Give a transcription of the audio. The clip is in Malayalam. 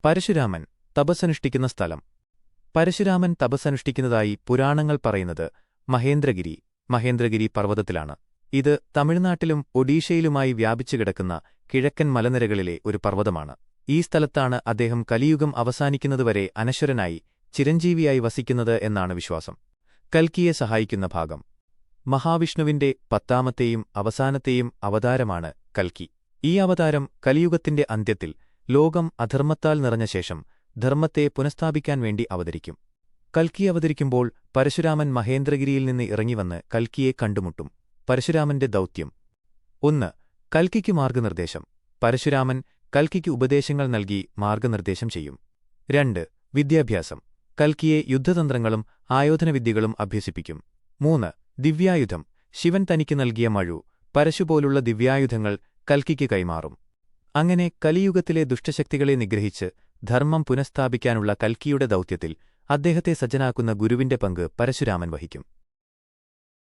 പരശുരാമൻ തപസ്സനുഷ്ഠിക്കുന്ന സ്ഥലം. പരശുരാമൻ തപസ്സനുഷ്ഠിക്കുന്നതായി പുരാണങ്ങൾ പറയുന്നത് മഹേന്ദ്രഗിരി പർവ്വതത്തിലാണ്. ഇത് തമിഴ്നാട്ടിലും ഒഡീഷയിലുമായി വ്യാപിച്ചുകിടക്കുന്ന കിഴക്കൻ മലനിരകളിലെ ഒരു പർവ്വതമാണ്. ഈ സ്ഥലത്താണ് അദ്ദേഹം കലിയുഗം അവസാനിക്കുന്നതുവരെ അനശ്വരനായി ചിരഞ്ജീവിയായി വസിക്കുന്നത് എന്നാണ് വിശ്വാസം. കൽക്കിയെ സഹായിക്കുന്ന ഭാഗം. മഹാവിഷ്ണുവിന്റെ 10ാമത്തെയും അവസാനത്തെയും അവതാരമാണ് കൽക്കി. ഈ അവതാരം കലിയുഗത്തിന്റെ അന്ത്യത്തിൽ ലോകം അധർമ്മത്താൽ നിറഞ്ഞ ശേഷം ധർമ്മത്തെ പുനഃസ്ഥാപിക്കാൻ വേണ്ടി അവതരിക്കും. കൽക്കി അവതരിക്കുമ്പോൾ പരശുരാമൻ മഹേന്ദ്രഗിരിയിൽ നിന്ന് ഇറങ്ങിവന്ന് കൽക്കിയെ കണ്ടുമുട്ടും. പരശുരാമന്റെ ദൗത്യം. 1. കൽക്കിക്ക് മാർഗനിർദ്ദേശം. പരശുരാമൻ കൽക്കിക്ക് ഉപദേശങ്ങൾ നൽകി മാർഗനിർദ്ദേശം ചെയ്യും. 2. വിദ്യാഭ്യാസം. കൽക്കിയെ യുദ്ധതന്ത്രങ്ങളും ആയോധനവിദ്യകളും അഭ്യസിപ്പിക്കും. 3. ദിവ്യായുധം. ശിവൻ തനിക്ക് നൽകിയ മഴു, പരശു പോലുള്ള ദിവ്യായുധങ്ങൾ കൽക്കിക്ക് കൈമാറും. അങ്ങനെ കലിയുഗത്തിലെ ദുഷ്ടശക്തികളെ നിഗ്രഹിച്ച് ധർമ്മം പുനഃസ്ഥാപിക്കാനുള്ള കൽക്കിയുടെ ദൗത്യത്തിൽ അദ്ദേഹത്തെ സജ്ജനാക്കുന്ന ഗുരുവിന്റെ പങ്ക് പരശുരാമൻ വഹിക്കും.